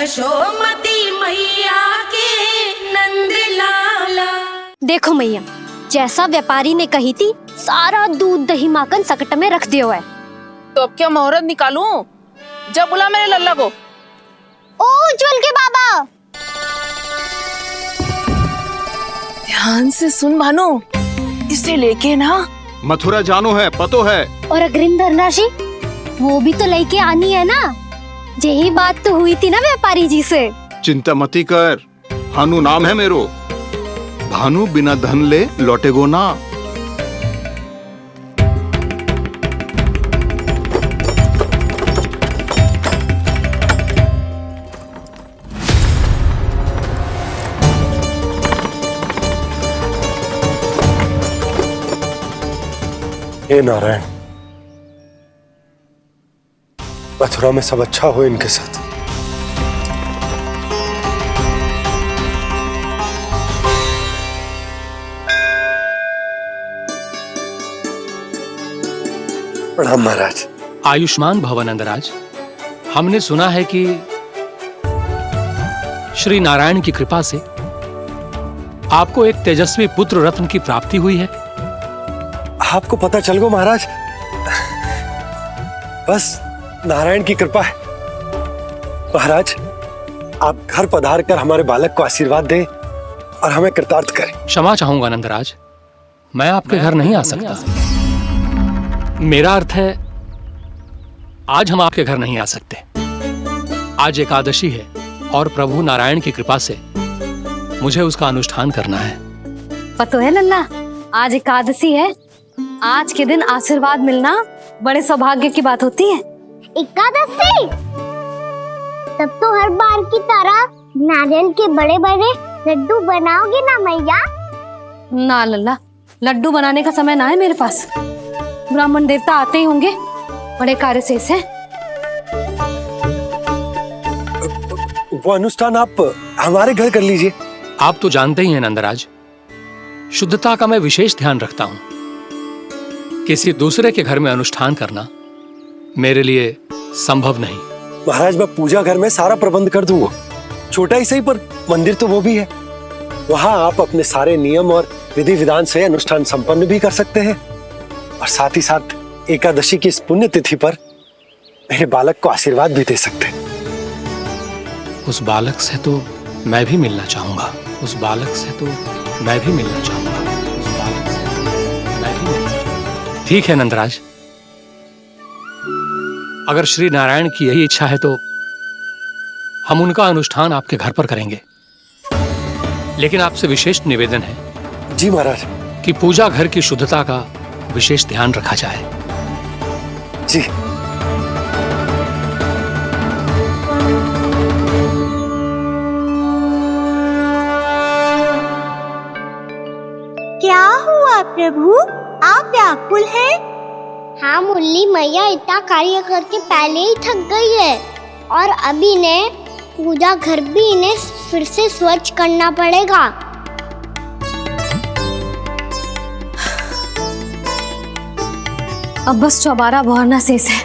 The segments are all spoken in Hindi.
यशोमती मैया के नंद लाला। देखो मैया, जैसा व्यापारी ने कही थी सारा दूध दही माखन सकट में रख दिया है। तो अब क्या मुहूर्त निकालूं? जब बुला मेरे लल्ला को। ओ उज्जवल के बाबा, ध्यान से सुन भानु, इसे लेके ना मथुरा जानो है, पतो है। और अग्रिम धनराशि वो भी तो लेके आनी है ना। यही बात तो हुई थी ना व्यापारी जी से। चिंता मती कर, भानु नाम है मेरो। भानु बिना धन ले लौटेगो ना। हे नारायण, मथुरा में सब अच्छा हो इनके साथ। प्रणाम महाराज। आयुष्मान भव नंदराज। हमने सुना है कि श्री नारायण की कृपा से आपको एक तेजस्वी पुत्र रत्न की प्राप्ति हुई है। आपको पता चल गो महाराज, बस नारायण की कृपा है। महाराज, आप घर पधार कर हमारे बालक को आशीर्वाद दें और हमें कृतार्थ करें। क्षमा चाहूंगा नंदराज, मैं आपके घर नहीं आ सकता। मेरा अर्थ है आज हम आपके घर नहीं आ सकते। आज एकादशी है और प्रभु नारायण की कृपा से मुझे उसका अनुष्ठान करना है। पता है लल्ला, आज एकादशी है। आज के दिन आशीर्वाद मिलना बड़े सौभाग्य की बात होती है। एकादशी? तब तो हर बार की तरह नारियल के बड़े बड़े लड्डू बनाओगे ना मैया? ना लल्ला, लड्डू बनाने का समय ना है मेरे पास। ब्राह्मण देवता आते ही होंगे, बड़े कार्य शेष है। वो अनुष्ठान आप हमारे घर कर लीजिए। आप तो जानते ही हैं नंदराज, शुद्धता का मैं विशेष ध्यान रखता हूं। किसी दूसरे के घर में अनुष्ठान करना मेरे लिए संभव नहीं। महाराज, मैं पूजा घर में सारा प्रबंध कर दूंगा। छोटा ही सही, पर मंदिर तो वो भी है। वहां आप अपने सारे नियम और विधि विधान से अनुष्ठान संपन्न भी कर सकते हैं और साथ ही साथ एकादशी की इस पुण्य तिथि पर मेरे बालक को आशीर्वाद भी दे सकते हैं। उस बालक से तो मैं भी मिलना चाहूंगा। उस बालक से तो मैं भी मिलना चाहूंगा। उस बालक से तो मैं भी मिलना चाहूंगा। ठीक है नंदराज, अगर श्री नारायण की यही इच्छा है तो हम उनका अनुष्ठान आपके घर पर करेंगे। लेकिन आपसे विशेष निवेदन है। जी महाराज। कि पूजा घर की शुद्धता का विशेष ध्यान रखा जाए। जी। क्या हुआ प्रभु, आप व्याकुल हैं? हाँ मुरली मैया इतना कार्य करके पहले ही थक गई है और अभी ने पूजा घर भी इन्हें फिर से स्वच्छ करना पड़ेगा। अब बस चौबारा बहाना शेष है।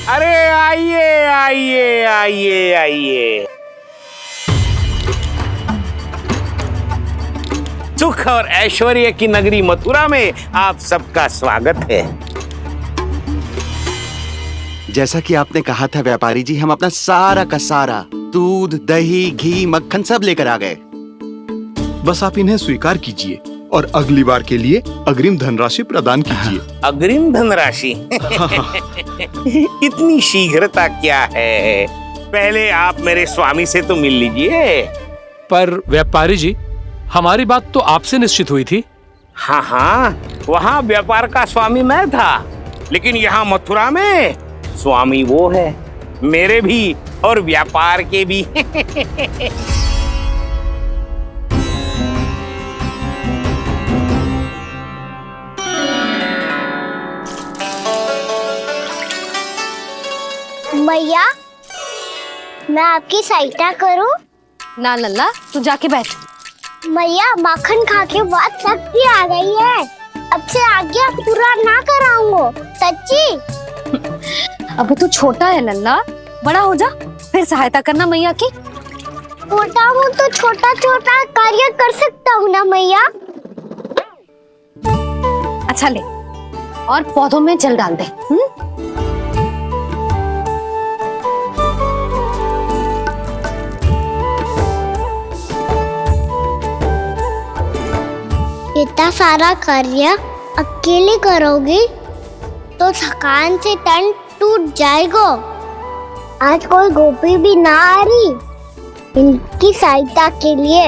अरे आइए आइए आइए आइए, सुख और ऐश्वर्य की नगरी मथुरा में आप सबका स्वागत है। जैसा कि आपने कहा था व्यापारी जी, हम अपना सारा का सारा दूध दही घी मक्खन सब लेकर आ गए। बस आप इन्हें स्वीकार कीजिए और अगली बार के लिए अग्रिम धनराशि प्रदान कीजिए। अग्रिम धनराशि? इतनी शीघ्रता क्या है? पहले आप मेरे स्वामी से तो मिल लीजिए। पर व्यापारी जी, हमारी बात तो आपसे निश्चित हुई थी। हाँ हाँ, वहाँ व्यापार का स्वामी मैं था, लेकिन यहाँ मथुरा में स्वामी वो है, मेरे भी और व्यापार के भी। मैया, मैं आपकी सहायता करूं? ना लल्ला, तू जाके बैठ। मैया, माखन खा के बहुत शक्ति आ गई है। अब से आगे पूरा ना कराऊंगा, सच्ची। अभी तू छोटा है लल्ला, बड़ा हो जा फिर सहायता करना मैया की। छोटा हूँ तो छोटा छोटा कार्य कर सकता हूँ ना मैया। अच्छा ले, और पौधों में जल डाल दे। इतना सारा कार्य अकेले करोगी तो थकान से तन टूट जाएगा। आज कोई गोपी भी ना आ रही इनकी सहायता के लिए।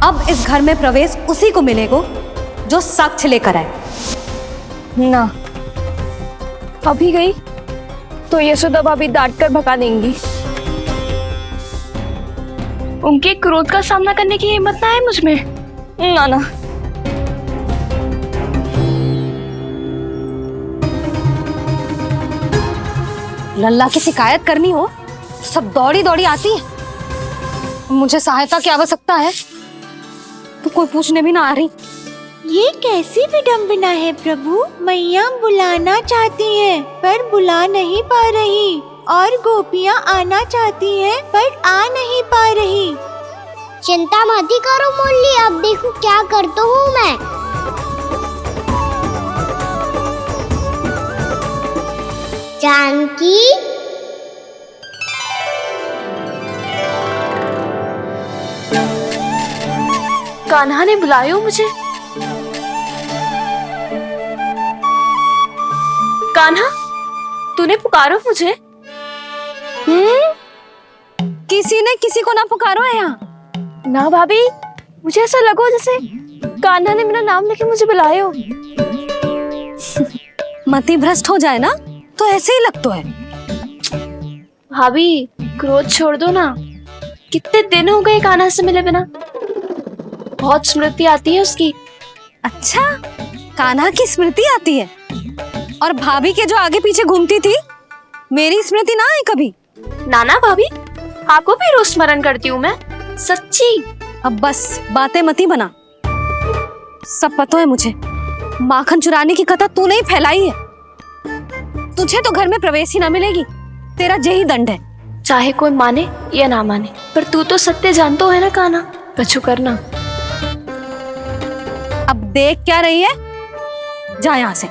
अब इस घर में प्रवेश उसी को मिलेगा जो साक्ष्य लेकर आए। ना, अभी गई तो यशोदा भाभी डांट कर भगा देंगी। उनके क्रोध का सामना करने की हिम्मत ना है मुझ में। ना ना, लल्ला की शिकायत करनी हो सब दौड़ी दौड़ी आती है। मुझे सहायता की आवश्यकता है तो कोई पूछने भी ना आ रही। ये कैसी विडंबना है प्रभु। मैया बुलाना चाहती हैं पर बुला नहीं पा रही, और गोपियाँ आना चाहती हैं पर आ नहीं पा रही। चिंता मत ही करो मुरली, अब देखो क्या करता हूँ मैं। जानकी, कान्हा ने बुलायो मुझे। कान्हा, तूने पुकारो मुझे। किसी ने किसी को ना पुकारो है यहाँ। ना भाभी, मुझे ऐसा लगो जैसे कान्हा ने मेरा नाम लेके मुझे बुलायो। मति भ्रष्ट हो जाए ना तो ऐसे ही लगता है। भाभी, क्रोध छोड़ दो ना। कितने दिन हो गए कान्हा से मिले बिना। बहुत स्मृति आती है उसकी। अच्छा, कान्हा की स्मृति आती है? और भाभी के जो आगे पीछे घूमती थी, मेरी स्मृति ना आई कभी? नाना भाभी, आपको भी रोज स्मरण करती हूँ मैं, सच्ची। अब बस बातें मत ही बना। सब पता है मुझे, माखन चुराने की कथा तूने ही फैलाई है। तुझे तो घर में प्रवेश ही ना मिलेगी, तेरा यही दंड है। चाहे कोई माने या ना माने, पर तू तो सत्य जानतो है ना कान्हा, कछु करना। अब देख क्या रही है, जा यहाँ से।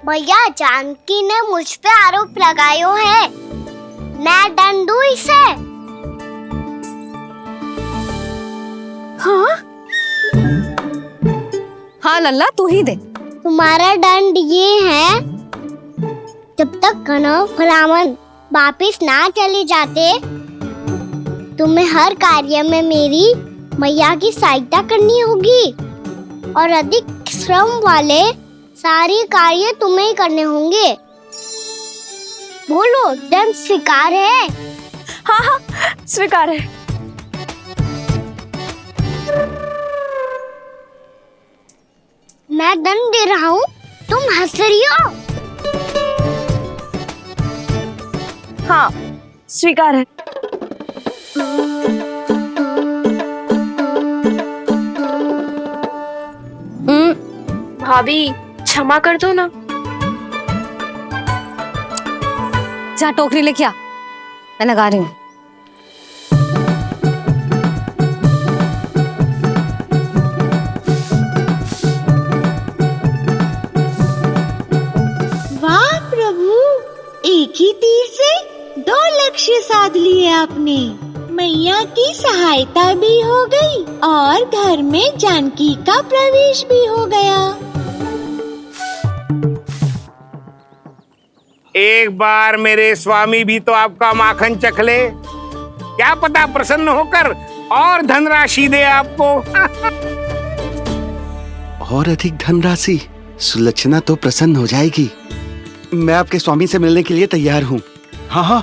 भैया, जानकी ने मुझ पे आरोप लगायो है, मैं दंड दूं इसे? हाँ हाँ लल्ला, तू ही दे। तुम्हारा दंड ये है, जब तक कनव ब्राह्मण वापिस ना चले जाते, तुम्हें हर कार्य में मेरी मैया की सहायता करनी होगी, और अधिक श्रम वाले सारे कार्य तुम्हें ही करने होंगे। बोलो, दंड स्वीकार है? हाँ हाँ, स्वीकार है। मैं दंड दे रहा हूँ, तुम हंस रही हो? हाँ, स्वीकार है। भाभी, क्षमा कर दो ना। जा टोकरी लेके आ, मैं लगा रही हूँ। वाह प्रभु, एक ही तीर से 2 लक्ष्य साध लिए आपने। मैया की सहायता भी हो गई और घर में जानकी का प्रवेश भी हो गया। एक बार मेरे स्वामी भी तो आपका माखन चख ले, क्या पता प्रसन्न होकर और धनराशि दे आपको। और अधिक धनराशि? सुलक्षणा तो प्रसन्न हो जाएगी। मैं आपके स्वामी से मिलने के लिए तैयार हूँ। हाँ हाँ,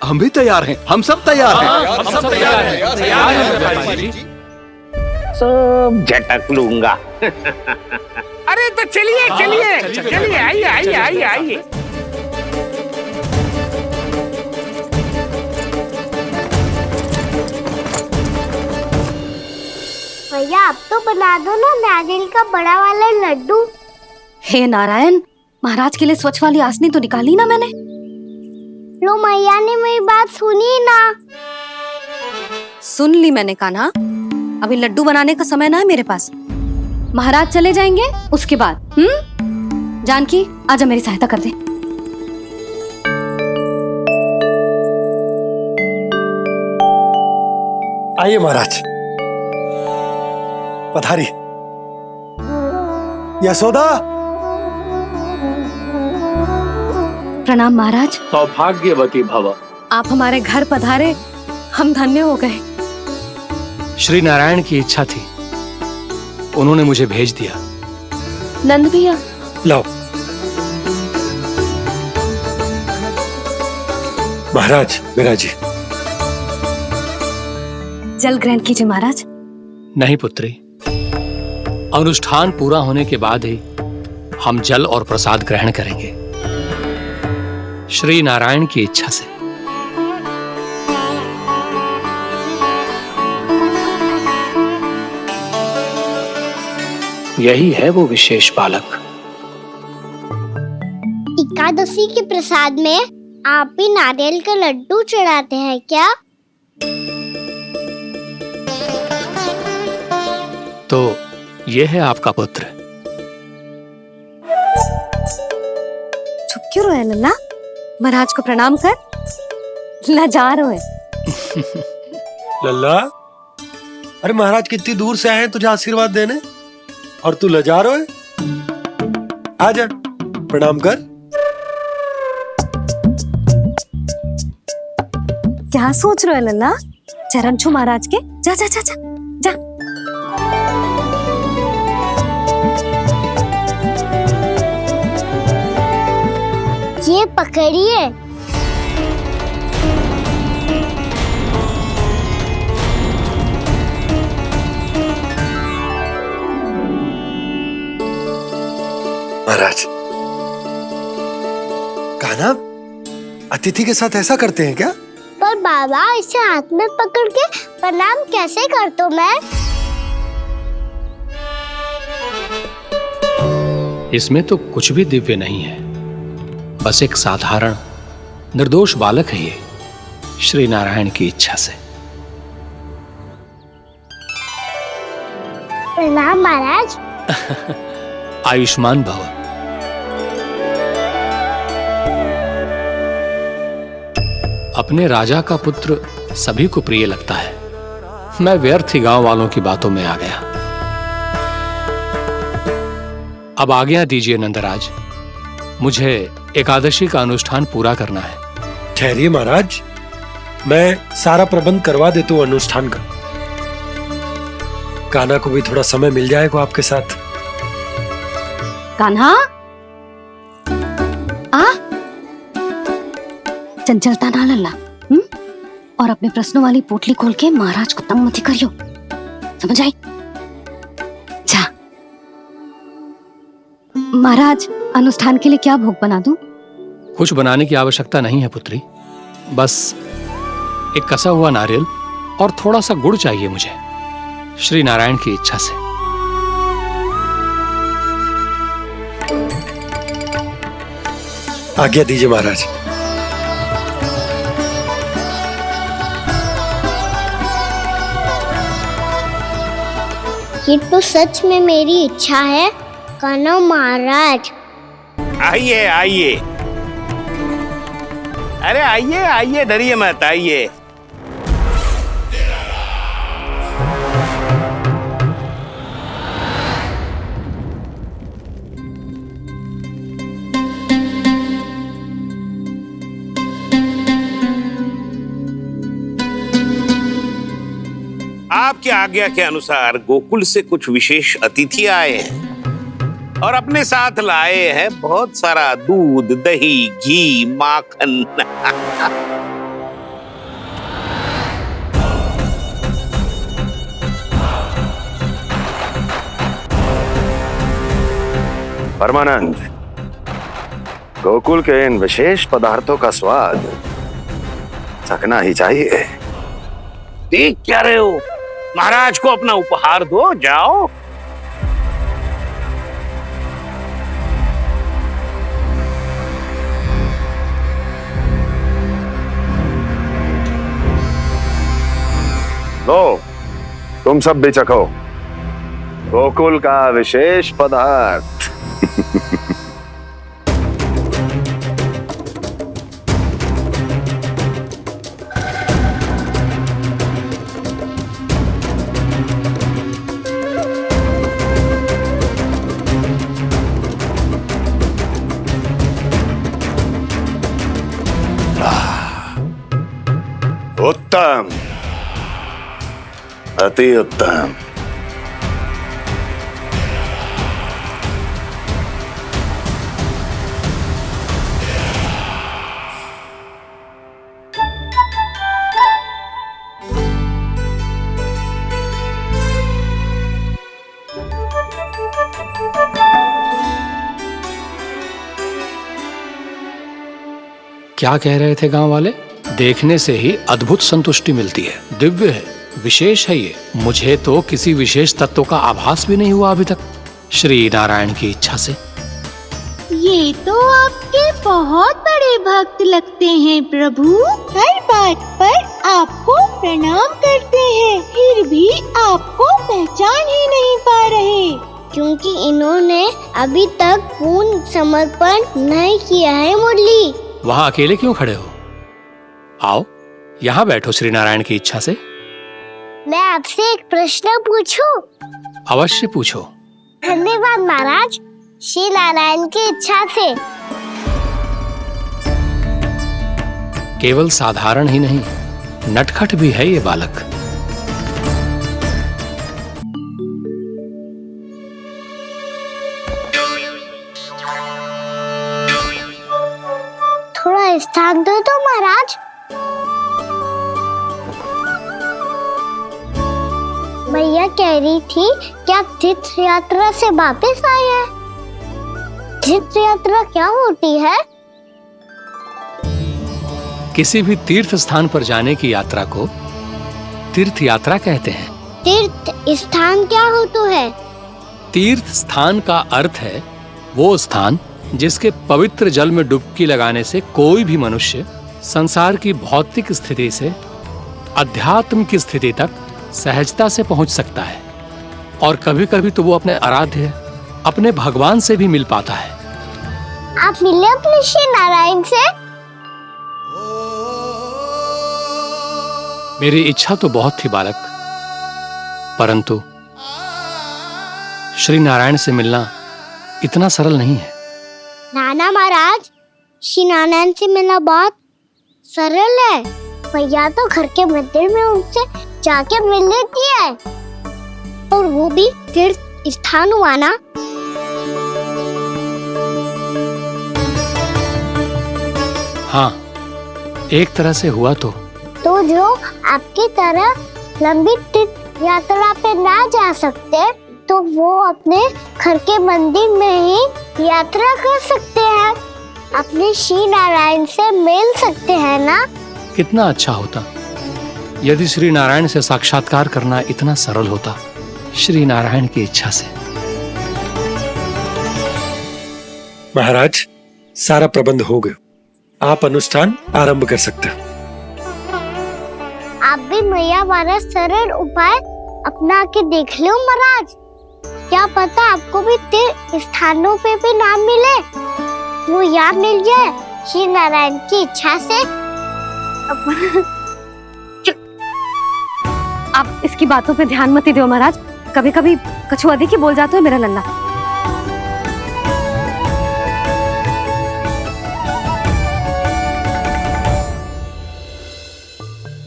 हम भी तैयार हैं, हम सब तैयार हैं। हम सब तैयार हैं, तैयार हैं व्यापारी जी। सब झटक लूंगा। अरे तो चलिए चलिए चलिए, आइए आइए आइए आइए। भैया आप तो बना दो ना नारियल का बड़ा वाला लड्डू। हे नारायण, महाराज के लिए स्वच्छ वाली आसनी तो निकाली ना मैंने। लो मैया ने मेरी बात सुनी ना। सुन ली मैंने कान्हा, अभी लड्डू बनाने का समय ना है मेरे पास। महाराज चले जाएंगे उसके बाद। जानकी आजा मेरी सहायता कर दे। आइए महाराज, पधारी। यशोदा। प्रणाम महाराज। सौभाग्यवती भव। आप हमारे घर पधारे, हम धन्य हो गए। श्री नारायण की इच्छा थी, उन्होंने मुझे भेज दिया। नंद भैया लाओ। महाराज विराजी। जल ग्रहण कीजिए महाराज। नहीं पुत्री, अनुष्ठान पूरा होने के बाद ही हम जल और प्रसाद ग्रहण करेंगे, श्री नारायण की इच्छा से। यही है वो विशेष बालक। एकादशी के प्रसाद में आप भी नारियल का लड्डू चढ़ाते हैं क्या? तो ये है आपका पुत्र। चुप क्यों रोए लल्ला? महाराज को प्रणाम कर। लाजार रोए। लल्ला, अरे महाराज कितनी दूर से आए हैं तुझे आशीर्वाद देने, और तू लजा रहा है। आजा प्रणाम कर। क्या सोच रहे हो लल्ला? चरण छू महाराज के। जा जा जा जा जा। ये पकड़िए। महाराज, कान्हा अतिथि के साथ ऐसा करते हैं क्या? पर बाबा इसे हाथ में पकड़ के प्रणाम कैसे करता हूँ मैं? इसमें तो कुछ भी दिव्य नहीं है, बस एक साधारण निर्दोष बालक है ये, श्री नारायण की इच्छा से। प्रणाम महाराज। आयुष्मान भव। अपने राजा का पुत्र सभी को प्रिय लगता है। मैं व्यर्थ ही गांव वालों की बातों में आ गया। अब आज्ञा दीजिए नंदराज, मुझे एकादशी का अनुष्ठान पूरा करना है। ठहरिए महाराज, मैं सारा प्रबंध करवा देता हूँ अनुष्ठान का। कान्हा को भी थोड़ा समय मिल जाएगा आपके साथ। कान्हा आ, चंचलता ना लल्ला। और अपने प्रश्नों वाली पोटली खोल के महाराज को तंग मत करियो, समझ आई? जा। महाराज, अनुष्ठान के लिए क्या भोग बना दूं? कुछ बनाने की आवश्यकता नहीं है पुत्री, बस एक कसा हुआ नारियल और थोड़ा सा गुड़ चाहिए मुझे, श्री नारायण की इच्छा से। आज्ञा दीजिए महाराज। ये तो सच में मेरी इच्छा है कान्हा महाराज। आइए आइए, अरे आइए आइए, डरिए मत, आइए। आपकी आज्ञा के अनुसार गोकुल से कुछ विशेष अतिथि आए हैं और अपने साथ लाए हैं बहुत सारा दूध, दही, घी, माखन। परमानंद, गोकुल के इन विशेष पदार्थों का स्वाद चखना ही चाहिए। देख क्या रहे हो? महाराज को अपना उपहार दो, जाओ। लो, तुम सब भी चखो गोकुल का विशेष पदार्थ। उत्तम, अति उत्तम। क्या कह रहे थे गांव वाले? देखने से ही अद्भुत संतुष्टि मिलती है, दिव्य है, विशेष है ये। मुझे तो किसी विशेष तत्व का आभास भी नहीं हुआ अभी तक, श्री नारायण की इच्छा से। ये तो आपके बहुत बड़े भक्त लगते हैं प्रभु। हर बात पर आपको प्रणाम करते हैं, फिर भी आपको पहचान ही नहीं पा रहे। क्योंकि इन्होंने अभी तक पूर्ण समर्पण नहीं किया है मुरली। वहां अकेले क्यों खड़े हो? आओ यहाँ बैठो श्री नारायण की इच्छा से। मैं आपसे एक प्रश्न पूछूं? अवश्य पूछो। धन्यवाद महाराज, श्री नारायण की इच्छा से। केवल साधारण ही नहीं, नटखट भी है ये बालक। थोड़ा स्थान दो तो महाराज। मैया कह रही थी कि आप तीर्थ यात्रा से वापस आए हैं। तीर्थ यात्रा क्या होती है? किसी भी तीर्थ स्थान पर जाने की यात्रा को तीर्थ यात्रा कहते हैं। तीर्थ स्थान क्या होता है? तीर्थ स्थान का अर्थ है वो स्थान जिसके पवित्र जल में डुबकी लगाने से कोई भी मनुष्य संसार की भौतिक स्थिति से अध्यात्म की स्थिति तक सहजता से पहुंच सकता है, और कभी कभी तो वो अपने आराध्य, अपने भगवान से भी मिल पाता है। आप मिले अपने श्री नारायण से? मेरी इच्छा तो बहुत थी बालक, परंतु श्री नारायण से मिलना इतना सरल नहीं है। नाना महाराज, श्री नारायण से मिलना बहुत सरल है। भैया तो घर के मंदिर में उनसे जाके मिल लेती है, और वो भी तीर्थ स्थान हुआ ना। हाँ, एक तरह से हुआ तो जो आपकी तरह लंबी तीर्थ यात्रा पे ना जा सकते, तो वो अपने घर के मंदिर में ही यात्रा कर सकते हैं, अपने श्री नारायण से मिल सकते हैं ना। कितना अच्छा होता यदि श्री नारायण से साक्षात्कार करना इतना सरल होता, श्री नारायण की इच्छा से। महाराज, सारा प्रबंध हो गया, आप अनुष्ठान आरंभ कर सकते हैं। आप भी मैया वाला सरल उपाय अपना के देख लो महाराज। क्या पता आपको भी तीर्थ स्थानों पे भी नाम मिले, वो यहाँ मिल जाए श्री नारायण की इच्छा से। आप इसकी बातों पे ध्यान मत दो महाराज, कभी कभी कछुआ अधिक ही बोल जाता है मेरा लल्ला।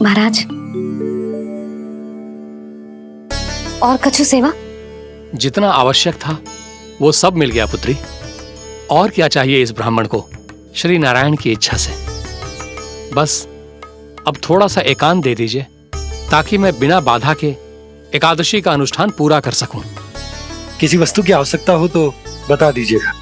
महाराज, और कछु सेवा? जितना आवश्यक था वो सब मिल गया पुत्री। और क्या चाहिए इस ब्राह्मण को श्री नारायण की इच्छा से? बस अब थोड़ा सा एकांत दे दीजिए, ताकि मैं बिना बाधा के एकादशी का अनुष्ठान पूरा कर सकूं। किसी वस्तु की आवश्यकता हो तो बता दीजिएगा।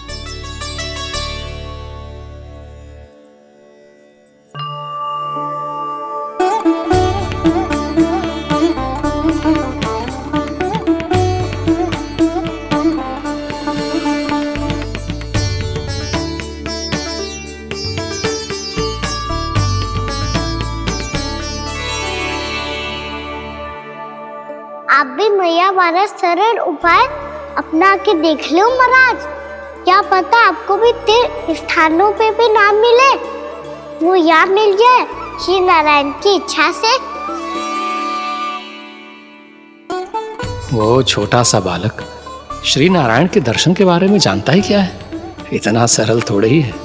काली मैया वाला सरल उपाय अपना के देख लो महाराज। क्या पता आपको भी तीर्थ स्थानों पे भी नाम मिले, वो यहाँ मिल जाए श्री नारायण की इच्छा से। वो छोटा सा बालक श्री नारायण के दर्शन के बारे में जानता ही क्या है? इतना सरल थोड़े ही है।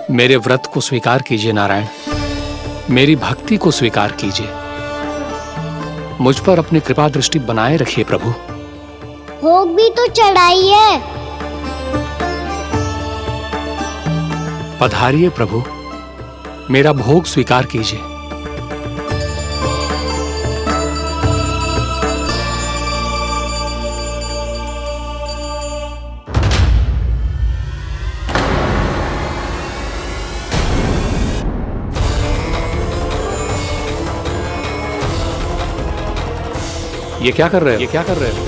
मेरे व्रत को स्वीकार कीजिए नारायण, मेरी भक्ति को स्वीकार कीजिए। मुझ पर अपनी कृपा दृष्टि बनाए रखिए प्रभु। भोग भी तो चढ़ाइए। पधारिए प्रभु, मेरा भोग स्वीकार कीजिए। ये क्या कर रहे हो?